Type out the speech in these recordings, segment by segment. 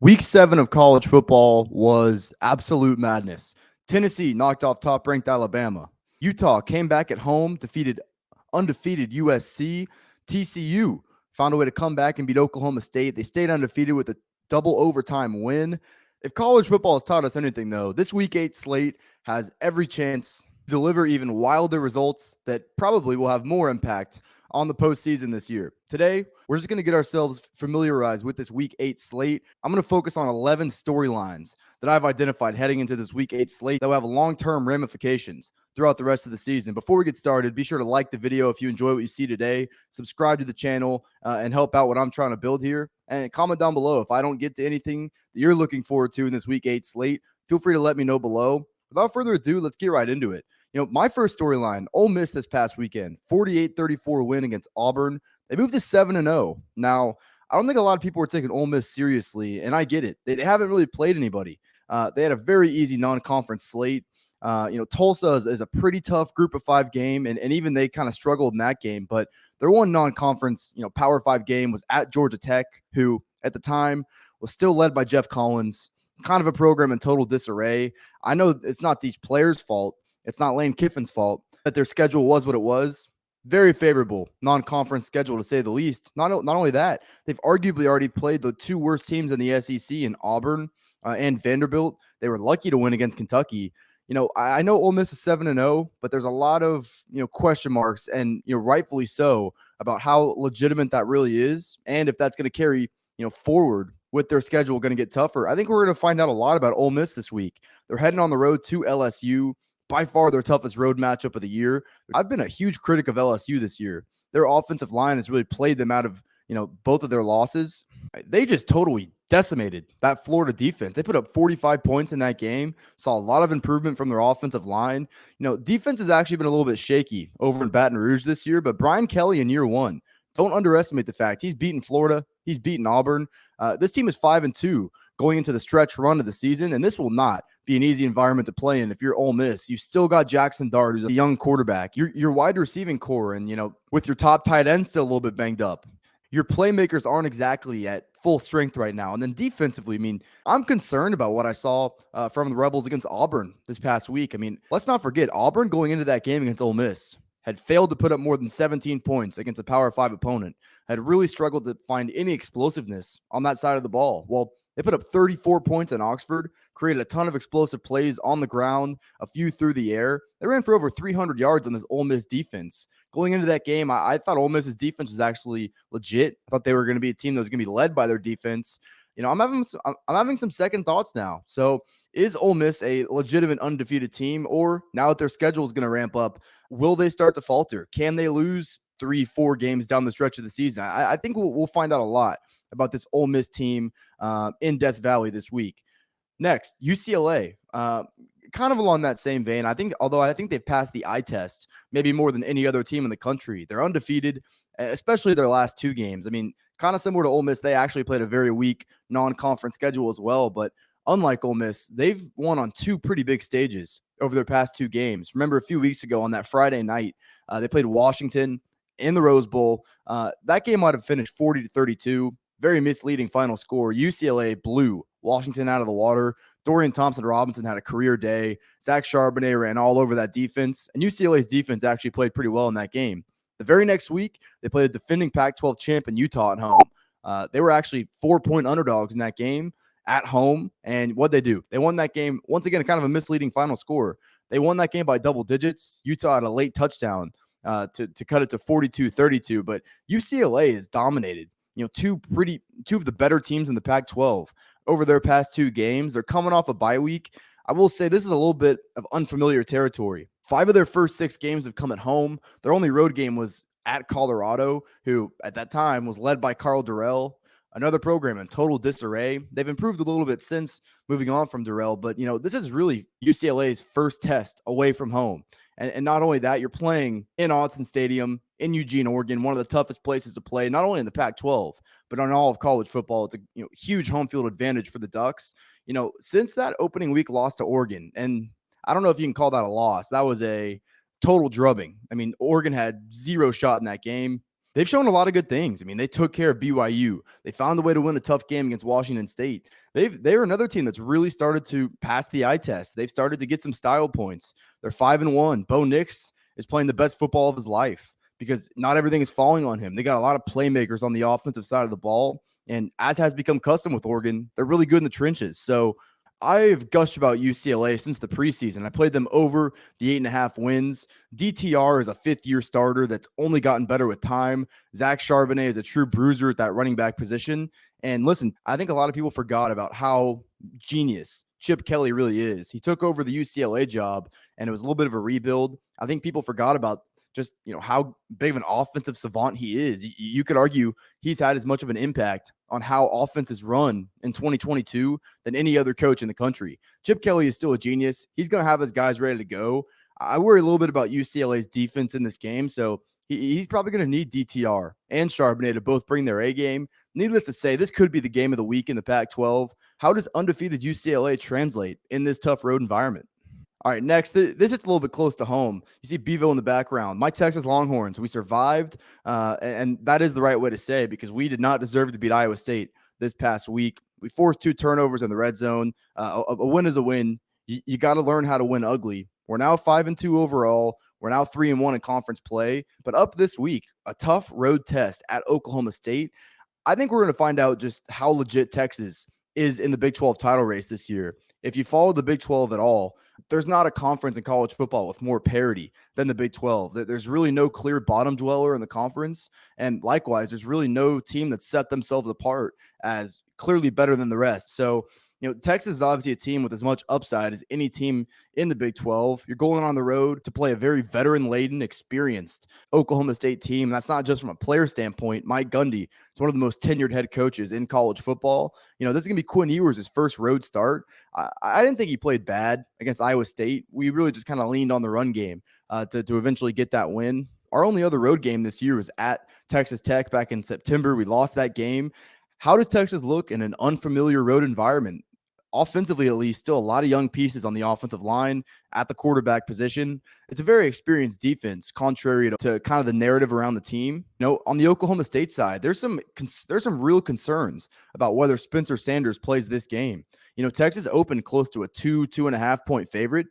Week 7 of college football was absolute madness. Tennessee knocked off top-ranked Alabama. Utah came back at home, defeated undefeated USC. TCU found a way to come back and beat Oklahoma State. They stayed undefeated with a double overtime win. If college football has taught us anything, though, this Week 8 slate has every chance to deliver even wilder results that probably will have more impact on the postseason this year. Today, we're just going to get ourselves familiarized with this Week 8 slate. I'm going to focus on 11 storylines that I've identified heading into this Week 8 slate that will have long-term ramifications throughout the rest of the season. Before we get started, be sure to like the video if you enjoy what you see today, subscribe to the channel, and help out what I'm trying to build here. And comment down below if I don't get to anything that you're looking forward to in this Week 8 slate. Feel free to let me know below. Without further ado, let's get right into it. My first storyline, Ole Miss this past weekend, 48-34 win against Auburn. They moved to 7-0. Now, I don't think a lot of people were taking Ole Miss seriously, and I get it. They haven't really played anybody. They had a very easy non-conference slate. Tulsa is a pretty tough Group of 5 game, and even they kind of struggled in that game. But their one non-conference, Power 5 game was at Georgia Tech, who at the time was still led by Jeff Collins, kind of a program in total disarray. I know it's not these players' fault. It's not Lane Kiffin's fault that their schedule was what it was. Very favorable non-conference schedule, to say the least. Not only that, they've arguably already played the two worst teams in the SEC in Auburn and Vanderbilt. They were lucky to win against Kentucky. I know Ole Miss is 7-0, but there's a lot of question marks, and rightfully so, about how legitimate that really is, and if that's going to carry forward with their schedule going to get tougher. I think we're going to find out a lot about Ole Miss this week. They're heading on the road to LSU. By far their toughest road matchup of the year. I've been a huge critic of LSU this year. Their offensive line has really played them out of, both of their losses. They just totally decimated that Florida defense. They put up 45 points in that game, saw a lot of improvement from their offensive line. Defense has actually been a little bit shaky over in Baton Rouge this year, but Brian Kelly in year one, don't underestimate the fact he's beaten Florida. He's beaten Auburn. This team is 5-2 going into the stretch run of the season, and this will not be an easy environment to play in if you're Ole Miss. You've still got Jackson Dart, who's a young quarterback. Your wide receiving core, and with your top tight end still a little bit banged up, your playmakers aren't exactly at full strength right now. And then defensively, I'm concerned about what I saw from the Rebels against Auburn this past week. Let's not forget, Auburn going into that game against Ole Miss had failed to put up more than 17 points against a Power 5 opponent, had really struggled to find any explosiveness on that side of the ball. Well, they put up 34 points in Oxford, created a ton of explosive plays on the ground, a few through the air. They ran for over 300 yards on this Ole Miss defense. Going into that game, I thought Ole Miss's defense was actually legit. I thought they were going to be a team that was going to be led by their defense. I'm having some second thoughts now. So is Ole Miss a legitimate undefeated team, or now that their schedule is going to ramp up, will they start to falter? Can they lose 3-4 games down the stretch of the season? I think we'll find out a lot about this Ole Miss team in Death Valley this week. Next, UCLA, kind of along that same vein. I think they've passed the eye test maybe more than any other team in the country. They're undefeated, especially their last two games. Kind of similar to Ole Miss, they actually played a very weak non-conference schedule as well. But unlike Ole Miss, they've won on two pretty big stages over their past two games. Remember a few weeks ago on that Friday night, they played Washington in the Rose Bowl. That game might have finished 40-32. Very misleading final score. UCLA blew Washington out of the water. Dorian Thompson-Robinson had a career day. Zach Charbonnet ran all over that defense. And UCLA's defense actually played pretty well in that game. The very next week, they played the defending Pac-12 champ in Utah at home. They were actually 4-point underdogs in that game at home. And what'd they do? They won that game. Once again, kind of a misleading final score. They won that game by double digits. Utah had a late touchdown to cut it to 42-32. But UCLA is dominated. Two of the better teams in the Pac-12 over their past two games. They're coming off a bye week. I will say this is a little bit of unfamiliar territory. 5 of their first 6 games have come at home. Their only road game was at Colorado, who at that time was led by Carl Durrell, another program in total disarray. They've improved a little bit since moving on from Durrell, but this is really UCLA's first test away from home. And not only that, you're playing in Autzen Stadium in Eugene, Oregon, one of the toughest places to play, not only in the Pac-12, but on all of college football. It's a huge home field advantage for the Ducks. Since that opening week loss to Oregon, and I don't know if you can call that a loss. That was a total drubbing. Oregon had zero shot in that game. They've shown a lot of good things. I mean, they took care of BYU. They found a way to win a tough game against Washington State. They're another team that's really started to pass the eye test. They've started to get some style points. They're 5-1. Bo Nix is playing the best football of his life because not everything is falling on him. They got a lot of playmakers on the offensive side of the ball. And as has become custom with Oregon, they're really good in the trenches. So I've gushed about UCLA since the preseason. I played them over the 8.5 wins. DTR is a fifth-year starter that's only gotten better with time. Zach Charbonnet is a true bruiser at that running back position. And listen, I think a lot of people forgot about how genius Chip Kelly really is. He took over the UCLA job, and it was a little bit of a rebuild. I think people forgot about just how big of an offensive savant he is. You could argue he's had as much of an impact on how offenses run in 2022 than any other coach in the country. Chip Kelly is still a genius. He's going to have his guys ready to go. I worry a little bit about UCLA's defense in this game, so he's probably going to need DTR and Charbonnet to both bring their A game. Needless to say, this could be the game of the week in the Pac-12. How does undefeated UCLA translate in this tough road environment? All right, next, this is a little bit close to home. You see Bevo in the background. My Texas Longhorns, we survived, and that is the right way to say it because we did not deserve to beat Iowa State this past week. We forced 2 turnovers in the red zone. A win is a win. You got to learn how to win ugly. We're now 5-2 overall. We're now 3-1 in conference play. But up this week, a tough road test at Oklahoma State. I think we're going to find out just how legit Texas is in the Big 12 title race this year. If you follow the Big 12 at all, there's not a conference in college football with more parity than the Big 12. There's really no clear bottom dweller in the conference. And likewise, there's really no team that set themselves apart as clearly better than the rest. So, Texas is obviously a team with as much upside as any team in the Big 12. You're going on the road to play a very veteran-laden, experienced Oklahoma State team. That's not just from a player standpoint. Mike Gundy is one of the most tenured head coaches in college football. This is going to be Quinn Ewers' first road start. I didn't think he played bad against Iowa State. We really just kind of leaned on the run game to eventually get that win. Our only other road game this year was at Texas Tech back in September. We lost that game. How does Texas look in an unfamiliar road environment? Offensively, at least, still a lot of young pieces on the offensive line at the quarterback position. It's a very experienced defense, contrary to kind of the narrative around the team. On the Oklahoma State side, there's some real concerns about whether Spencer Sanders plays this game. Texas opened close to a 2.5 point favorite.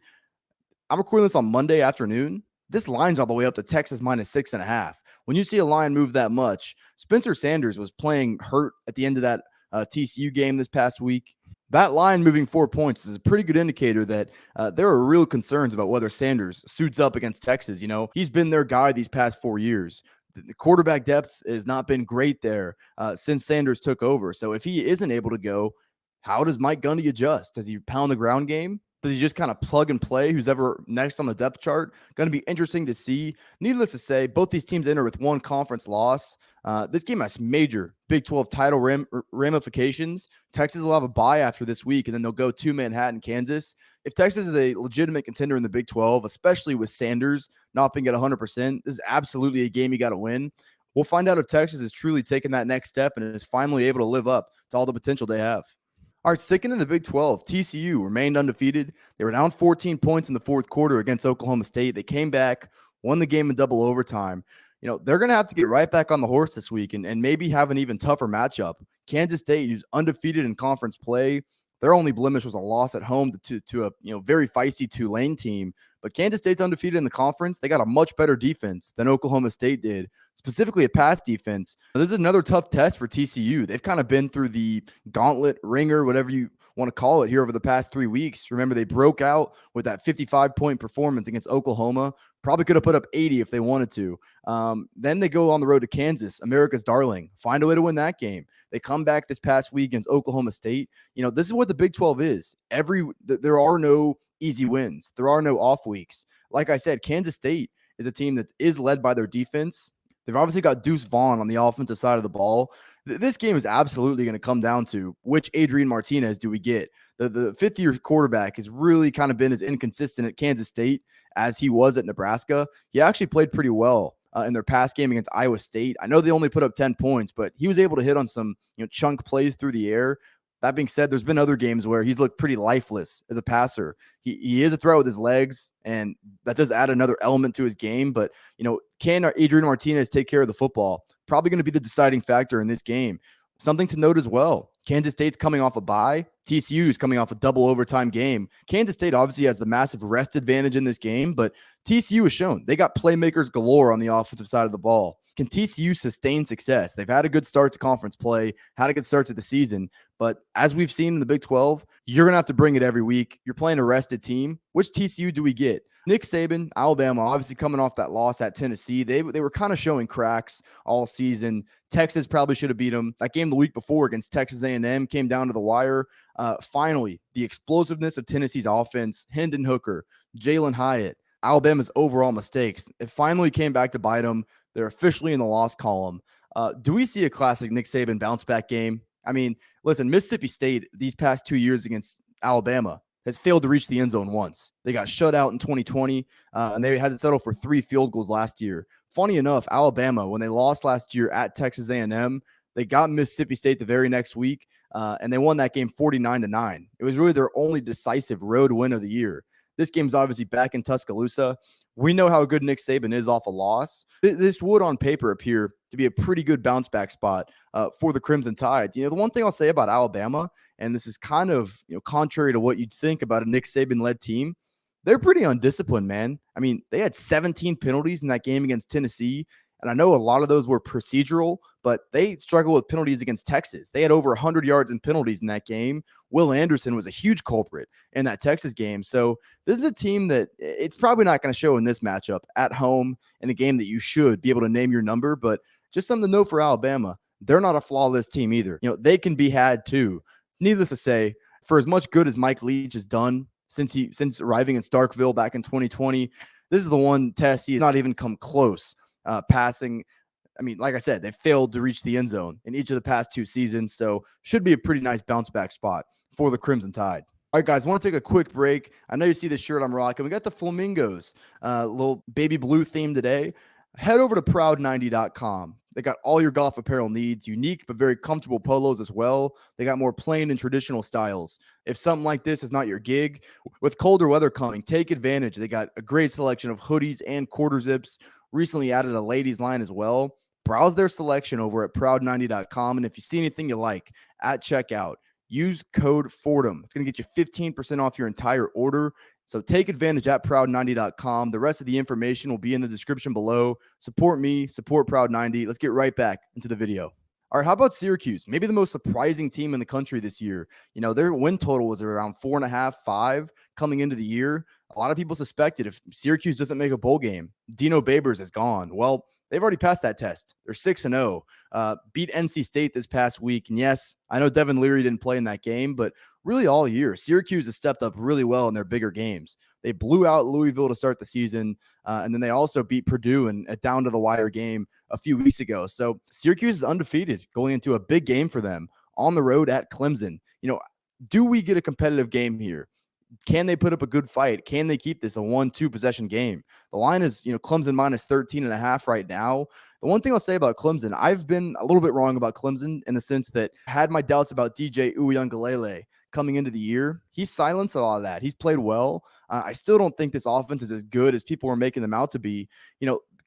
I'm recording this on Monday afternoon. This line's all the way up to Texas -6.5. When you see a line move that much, Spencer Sanders was playing hurt at the end of that TCU game this past week. That line moving 4 points is a pretty good indicator that there are real concerns about whether Sanders suits up against Texas. He's been their guy these past 4 years. The quarterback depth has not been great there since Sanders took over. So if he isn't able to go, how does Mike Gundy adjust? Does he pound the ground game? Does he just kind of plug and play who's ever next on the depth chart? Going to be interesting to see. Needless to say, both these teams enter with one conference loss. This game has major Big 12 title ramifications. Texas will have a bye after this week, and then they'll go to Manhattan, Kansas. If Texas is a legitimate contender in the Big 12, especially with Sanders not being at 100%, this is absolutely a game you got to win. We'll find out if Texas is truly taking that next step and is finally able to live up to all the potential they have. All right, sticking in the Big 12, TCU remained undefeated. They were down 14 points in the fourth quarter against Oklahoma State. They came back, won the game in double overtime. They're going to have to get right back on the horse this week and maybe have an even tougher matchup. Kansas State, who's undefeated in conference play, their only blemish was a loss at home to a very feisty Tulane team. But Kansas State's undefeated in the conference. They got a much better defense than Oklahoma State did, specifically a pass defense. This is another tough test for TCU. They've kind of been through the gauntlet, ringer, whatever you want to call it, here over the past 3 weeks. Remember, they broke out with that 55-point performance against Oklahoma. Probably could have put up 80 if they wanted to. Then they go on the road to Kansas, America's darling. Find a way to win that game. They come back this past week against Oklahoma State. This is what the Big 12 is. There are no easy wins. There are no off weeks. Like I said, Kansas State is a team that is led by their defense. They've obviously got Deuce Vaughn on the offensive side of the ball. This game is absolutely going to come down to which Adrian Martinez do we get. The fifth-year quarterback has really kind of been as inconsistent at Kansas State as he was at Nebraska. He actually played pretty well in their pass game against Iowa State. I know they only put up 10 points, but he was able to hit on some chunk plays through the air. That being said, there's been other games where he's looked pretty lifeless as a passer. He is a threat with his legs, and that does add another element to his game. But, can Adrian Martinez take care of the football? probably going to be the deciding factor in this game. Something to note as well, Kansas State's coming off a bye. TCU is coming off a double overtime game. Kansas State obviously has the massive rest advantage in this game, but TCU has shown they got playmakers galore on the offensive side of the ball. Can TCU sustain success? They've had a good start to conference play, had a good start to the season, but as we've seen in the Big 12, you're going to have to bring it every week. You're playing a rested team. Which TCU do we get? Nick Saban, Alabama, obviously coming off that loss at Tennessee. They were kind of showing cracks all season. Texas probably should have beat them. That game the week before against Texas A&M came down to the wire. Finally, the explosiveness of Tennessee's offense, Hendon Hooker, Jalen Hyatt, Alabama's overall mistakes, it finally came back to bite them. They're officially in the loss column. Do we see a classic Nick Saban bounce back game? I mean, listen, Mississippi State these past 2 years against Alabama has failed to reach the end zone once. They got shut out in 2020, and they had to settle for 3 field goals last year. Funny enough, Alabama, when they lost last year at Texas A&M, they got Mississippi State the very next week, and they won that game 49-9. It was really their only decisive road win of the year. This game's obviously back in Tuscaloosa. We know how good Nick Saban is off a loss. This would, on paper, appear to be a pretty good bounce back spot for the Crimson Tide. The one thing I'll say about Alabama, and this is kind of contrary to what you'd think about a Nick Saban-led team, they're pretty undisciplined, man. I mean, they had 17 penalties in that game against Tennessee, and I know a lot of those were procedural, but they struggled with penalties against Texas. They had over 100 yards in penalties in that game. Will Anderson was a huge culprit in that Texas game. So this is a team that it's probably not going to show in this matchup at home in a game that you should be able to name your number. But just something to note for Alabama, they're not a flawless team either. They can be had too. Needless to say, for as much good as Mike Leach has done since arriving in Starkville back in 2020, this is the one Tennessee has not even come close passing. I mean, like I said, they failed to reach the end zone in each of the past 2 seasons, so should be a pretty nice bounce back spot for the Crimson Tide. All right, guys, I want to take a quick break. I know you see the shirt I'm rocking. We got the Flamingos, little baby blue theme today. Head over to proud90.com. They got all your golf apparel needs, unique but very comfortable polos as well. They got more plain and traditional styles. If something like this is not your gig, with colder weather coming, take advantage. They got a great selection of hoodies and quarter zips. Recently added a ladies line as well. Browse their selection over at proud90.com. And if you see anything you like at checkout, use code FORDHAM. It's going to get you 15% off your entire order. So take advantage at proud90.com. The rest of the information will be in the description below. Support me, support Proud90. Let's get right back into the video. All right, how about Syracuse? Maybe the most surprising team in the country this year. Their win total was around 4.5, 5 coming into the year. A lot of people suspected if Syracuse doesn't make a bowl game, Dino Babers is gone. Well, they've already passed that test. They're 6-0. Beat NC State this past week. And yes, I know Devin Leary didn't play in that game, but really all year, Syracuse has stepped up really well in their bigger games. They blew out Louisville to start the season, and then they also beat Purdue in a down-to-the-wire game a few weeks ago. So Syracuse is undefeated going into a big game for them on the road at Clemson. Do we get a competitive game here? Can they put up a good fight? Can they keep this a 1-2 possession game? The line is, Clemson minus 13.5 right now. The one thing I'll say about Clemson, I've been a little bit wrong about Clemson in the sense that I had my doubts about DJ Uiagalelei coming into the year. He's silenced a lot of that. He's played well. I still don't think this offense is as good as people were making them out to be.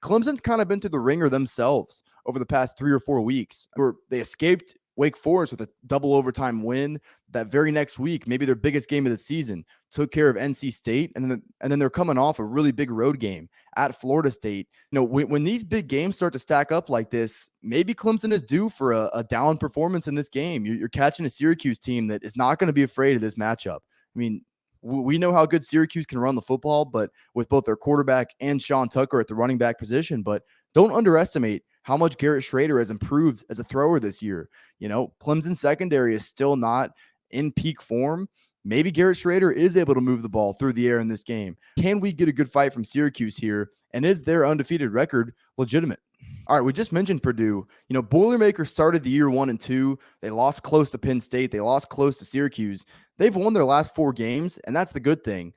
Clemson's kind of been through the ringer themselves over the past 3 or 4 weeks, where they escaped Wake Forest with a double overtime win. That very next week, maybe their biggest game of the season, took care of NC State, and then they're coming off a really big road game at Florida State. When these big games start to stack up like this, maybe Clemson is due for a down performance in this game. You're catching a Syracuse team that is not going to be afraid of this matchup. I mean, we know how good Syracuse can run the football, but with both their quarterback and Sean Tucker at the running back position. But don't underestimate how much Garrett Schrader has improved as a thrower this year. Clemson secondary is still not in peak form. Maybe Garrett Schrader is able to move the ball through the air in this game. Can we get a good fight from Syracuse here? And is their undefeated record legitimate? All right, we just mentioned Purdue. Boilermakers started the year 1-2. They lost close to Penn State. They lost close to Syracuse. They've won their last 4 games, and that's the good thing.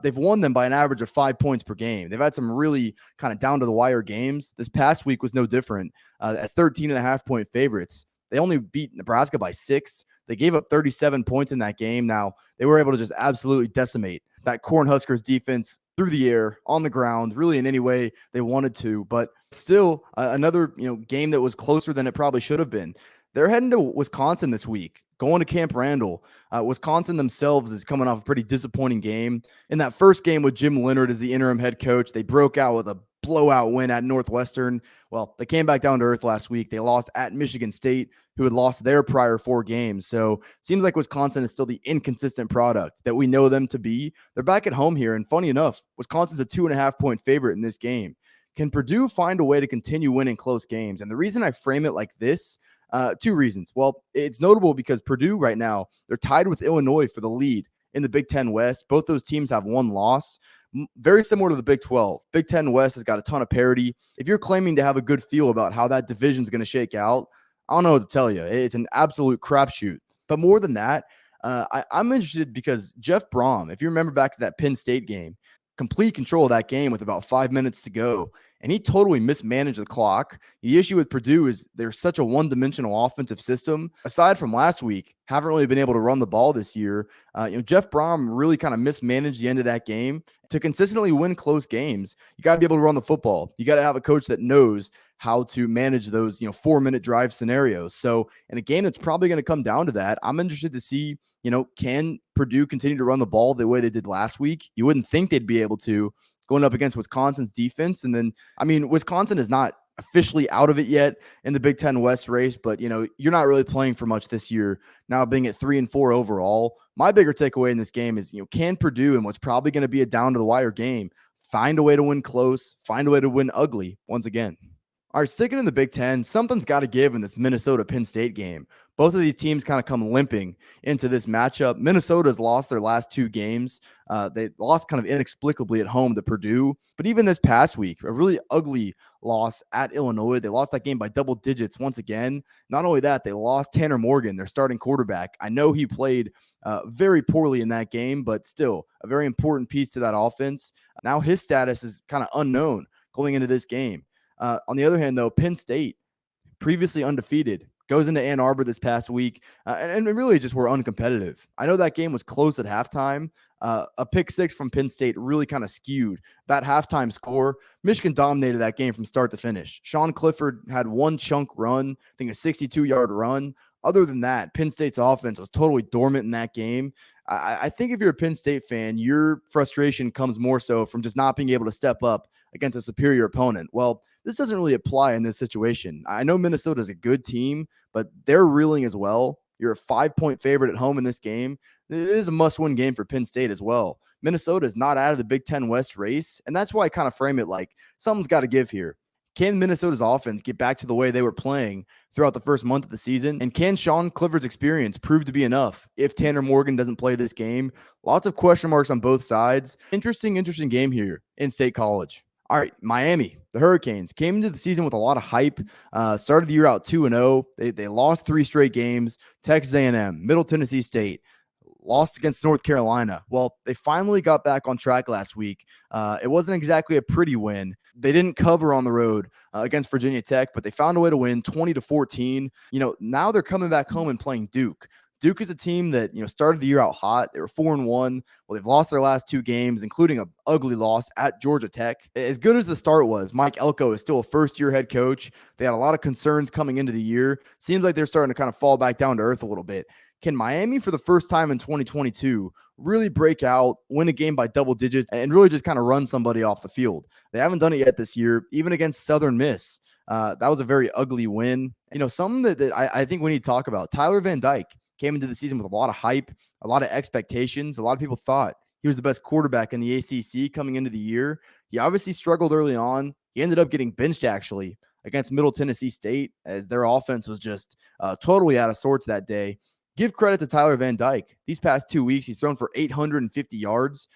They've won them by an average of 5 points per game. They've had some really kind of down-to-the-wire games. This past week was no different. As 13.5-point favorites, they only beat Nebraska by 6. They gave up 37 points in that game. Now, they were able to just absolutely decimate that Cornhuskers defense through the air, on the ground, really in any way they wanted to. But still, another game that was closer than it probably should have been. They're heading to Wisconsin this week, going to Camp Randall. Wisconsin themselves is coming off a pretty disappointing game. In that first game with Jim Leonhard as the interim head coach, they broke out with a blowout win at Northwestern. Well, they came back down to earth last week. They lost at Michigan State, who had lost their prior 4 games. So seems like Wisconsin is still the inconsistent product that we know them to be. They're back at home here. And funny enough, Wisconsin's a 2.5-point favorite in this game. Can Purdue find a way to continue winning close games? And the reason I frame it like this, 2 reasons. Well, it's notable because Purdue right now, they're tied with Illinois for the lead in the Big Ten West. Both those teams have 1 loss. Very similar to the Big 12. Big Ten West has got a ton of parity. If you're claiming to have a good feel about how that division is going to shake out, I don't know what to tell you. It's an absolute crapshoot. But more than that, I'm interested because Jeff Brom, if you remember back to that Penn State game, complete control of that game with about 5 minutes to go, and he totally mismanaged the clock. The issue with Purdue is they're such a one-dimensional offensive system. Aside from last week, haven't really been able to run the ball this year. Jeff Brom really kind of mismanaged the end of that game. To consistently win close games, you got to be able to run the football. You got to have a coach that knows how to manage those 4-minute drive scenarios. So in a game that's probably going to come down to that, I'm interested to see, can Purdue continue to run the ball the way they did last week? You wouldn't think they'd be able to, going up against Wisconsin's defense. And then, Wisconsin is not officially out of it yet in the Big Ten West race, but you're not really playing for much this year, now being at 3-4 overall. My bigger takeaway in this game is, can Purdue, in what's probably going to be a down to the wire game, find a way to win close, find a way to win ugly once again? All right, sticking in the Big Ten, something's got to give in this Minnesota-Penn State game. Both of these teams kind of come limping into this matchup. Minnesota's lost their last 2 games. They lost kind of inexplicably at home to Purdue. But even this past week, a really ugly loss at Illinois. They lost that game by double digits once again. Not only that, they lost Tanner Morgan, their starting quarterback. I know he played very poorly in that game, but still a very important piece to that offense. Now his status is kind of unknown going into this game. On the other hand, though, Penn State, previously undefeated, goes into Ann Arbor this past week and really just were uncompetitive. I know that game was close at halftime. A pick 6 from Penn State really kind of skewed that halftime score. Michigan dominated that game from start to finish. Sean Clifford had 1 chunk run, I think a 62-yard run. Other than that, Penn State's offense was totally dormant in that game. I think if you're a Penn State fan, your frustration comes more so from just not being able to step up against a superior opponent. Well, this doesn't really apply in this situation. I know Minnesota is a good team, but they're reeling as well. You're a 5-point favorite at home in this game. It is a must-win game for Penn State as well. Minnesota is not out of the Big Ten West race, and that's why I kind of frame it like something's got to give here. Can Minnesota's offense get back to the way they were playing throughout the first month of the season? And can Sean Clifford's experience prove to be enough if Tanner Morgan doesn't play this game? Lots of question marks on both sides. Interesting game here in State College. All right, Miami, the Hurricanes, came into the season with a lot of hype. Started the year out 2-0. They lost 3 straight games. Texas A&M, Middle Tennessee State, lost against North Carolina. Well, they finally got back on track last week. It wasn't exactly a pretty win. They didn't cover on the road against Virginia Tech, but they found a way to win 20-14. Now they're coming back home and playing Duke. Duke is a team that, started the year out hot. They were 4-1. Well, they've lost their last 2 games, including an ugly loss at Georgia Tech. As good as the start was, Mike Elko is still a first-year head coach. They had a lot of concerns coming into the year. Seems like they're starting to kind of fall back down to earth a little bit. Can Miami, for the first time in 2022, really break out, win a game by double digits, and really just kind of run somebody off the field? They haven't done it yet this year, even against Southern Miss. That was a very ugly win. Something that I think we need to talk about. Tyler Van Dyke came into the season with a lot of hype, a lot of expectations. A lot of people thought he was the best quarterback in the ACC coming into the year. He obviously struggled early on. He ended up getting benched, actually, against Middle Tennessee State, as their offense was just totally out of sorts that day. Give credit to Tyler Van Dyke. These past 2 weeks, he's thrown for 850 yards,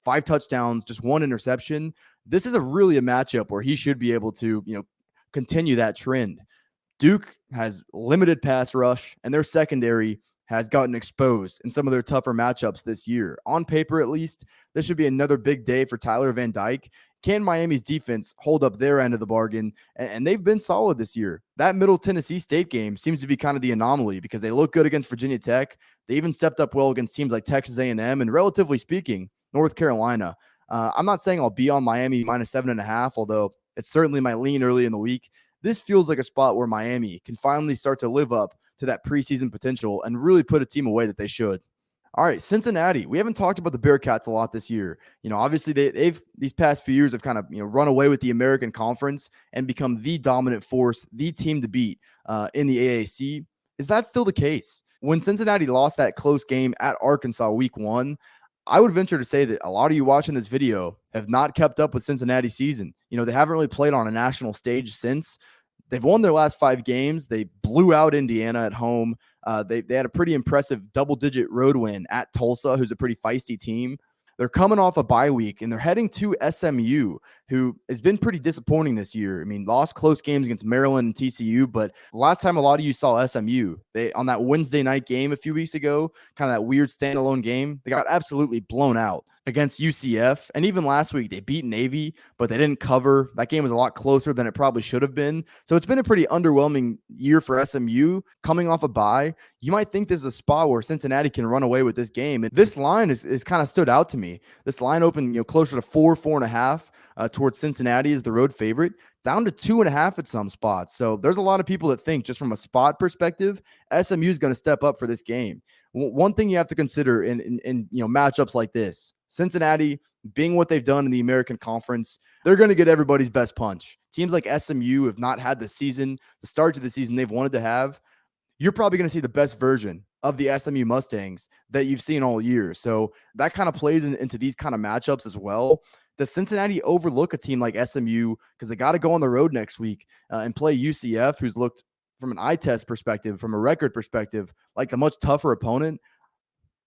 5 touchdowns, just 1 interception. This is really a matchup where he should be able to, continue that trend. Duke has limited pass rush, and their secondary has gotten exposed in some of their tougher matchups this year. On paper, at least, this should be another big day for Tyler Van Dyke. Can Miami's defense hold up their end of the bargain? And they've been solid this year. That Middle Tennessee State game seems to be kind of the anomaly because they look good against Virginia Tech. They even stepped up well against teams like Texas A&M and, relatively speaking, North Carolina. I'm not saying I'll be on Miami minus 7.5, although it's certainly my lean early in the week. This feels like a spot where Miami can finally start to live up to that preseason potential and really put a team away that they should. All right, Cincinnati. We haven't talked about the Bearcats a lot this year. Obviously they've these past few years have kind of run away with the American Conference and become the dominant force, the team to beat in the AAC. Is that still the case? When Cincinnati lost that close game at Arkansas week 1, I would venture to say that a lot of you watching this video have not kept up with Cincinnati's season. They haven't really played on a national stage since. They've won their last 5 games. They blew out Indiana at home. They had a pretty impressive double-digit road win at Tulsa, who's a pretty feisty team. They're coming off a bye week, and they're heading to SMU, who has been pretty disappointing this year. I mean, lost close games against Maryland and TCU, but last time a lot of you saw SMU, they on that Wednesday night game a few weeks ago, kind of that weird standalone game, they got absolutely blown out against UCF. And even last week, they beat Navy, but they didn't cover. That game was a lot closer than it probably should have been. So it's been a pretty underwhelming year for SMU coming off a bye. You might think this is a spot where Cincinnati can run away with this game. And this line is kind of stood out to me. This line opened closer to 4.5 towards Cincinnati as the road favorite, down to 2.5 at some spots. So there's a lot of people that think, just from a spot perspective, SMU is going to step up for this game. One thing you have to consider in matchups like this, Cincinnati being what they've done in the American Conference, they're going to get everybody's best punch. Teams like SMU have not had the start to the season they've wanted to have. You're probably going to see the best version of the SMU Mustangs that you've seen all year. So that kind of plays into these kind of matchups as well. Does Cincinnati overlook a team like SMU because they got to go on the road next week and play UCF, who's looked from an eye test perspective, from a record perspective, like a much tougher opponent?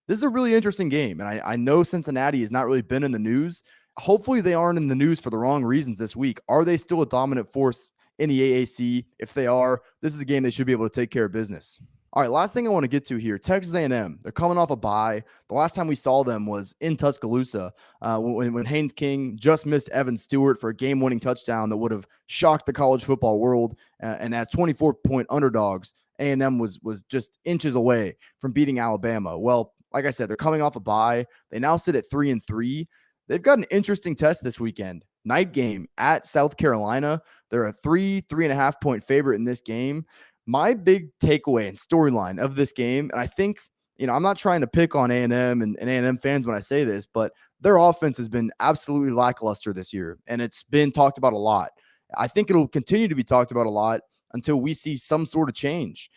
This is a really interesting game, and I know Cincinnati has not really been in the news. Hopefully they aren't in the news for the wrong reasons this week. Are they still a dominant force in the AAC? If they are, this is a game they should be able to take care of business. All right, last thing I want to get to here, Texas A&M. They're coming off a bye. The last time we saw them was in Tuscaloosa when Haynes King just missed Evan Stewart for a game-winning touchdown that would have shocked the college football world. And as 24-point underdogs, A&M was just inches away from beating Alabama. Well, like I said, they're coming off a bye. They now sit at 3-3. They've got an interesting test this weekend. Night game at South Carolina. They're a 3.5 point favorite in this game. My big takeaway and storyline of this game, and I think, I'm not trying to pick on A&M and A&M fans when I say this, but their offense has been absolutely lackluster this year, and it's been talked about a lot. I think it'll continue to be talked about a lot until we see some sort of change.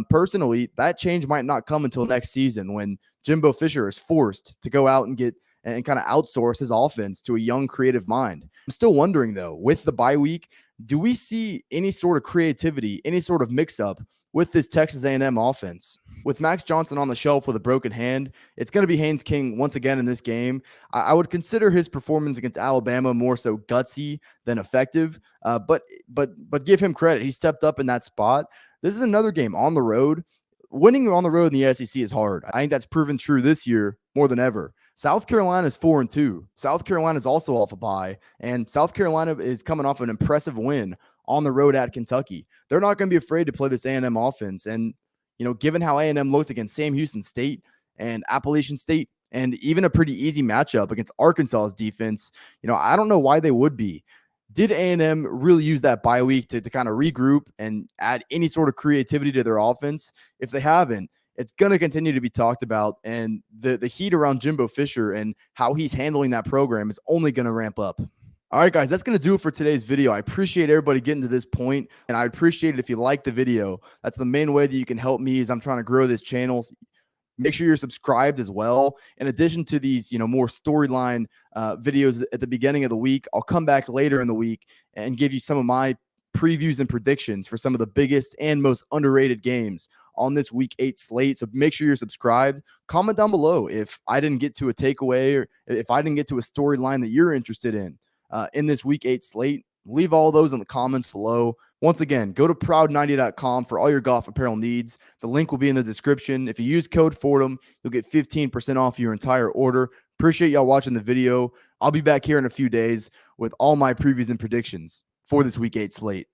Personally, that change might not come until next season when Jimbo Fisher is forced to go out and get and kind of outsource his offense to a young creative mind. I'm still wondering, though, with the bye week, do we see any sort of creativity, any sort of mix-up with this Texas A&M offense? With Max Johnson on the shelf with a broken hand, it's going to be Haynes King once again in this game. I would consider his performance against Alabama more so gutsy than effective, but give him credit. He stepped up in that spot. This is another game on the road. Winning on the road in the SEC is hard. I think that's proven true this year more than ever. South Carolina is 4-2. South Carolina is also off a bye, and South Carolina is coming off an impressive win on the road at Kentucky. They're not going to be afraid to play this A&M offense. And, given how A&M looked against Sam Houston State and Appalachian State, and even a pretty easy matchup against Arkansas's defense, I don't know why they would be. Did A&M really use that bye week to kind of regroup and add any sort of creativity to their offense? If they haven't, it's going to continue to be talked about, and the heat around Jimbo Fisher and how he's handling that program is only going to ramp up. All right, guys, that's going to do it for today's video. I appreciate everybody getting to this point, and I appreciate it if you like the video. That's the main way that you can help me as I'm trying to grow this channel. Make sure you're subscribed as well. In addition to these, more storyline videos at the beginning of the week, I'll come back later in the week and give you some of my previews and predictions for some of the biggest and most underrated games on this Week 8 slate. So make sure you're subscribed. Comment down below if I didn't get to a takeaway or if I didn't get to a storyline that you're interested in this Week 8 slate. Leave all those in the comments below. Once again, go to proud90.com for all your golf apparel needs. The link will be in the description. If you use code Fordham, you'll get 15% off your entire order. Appreciate y'all watching the video. I'll be back here in a few days with all my previews and predictions for this Week 8 slate.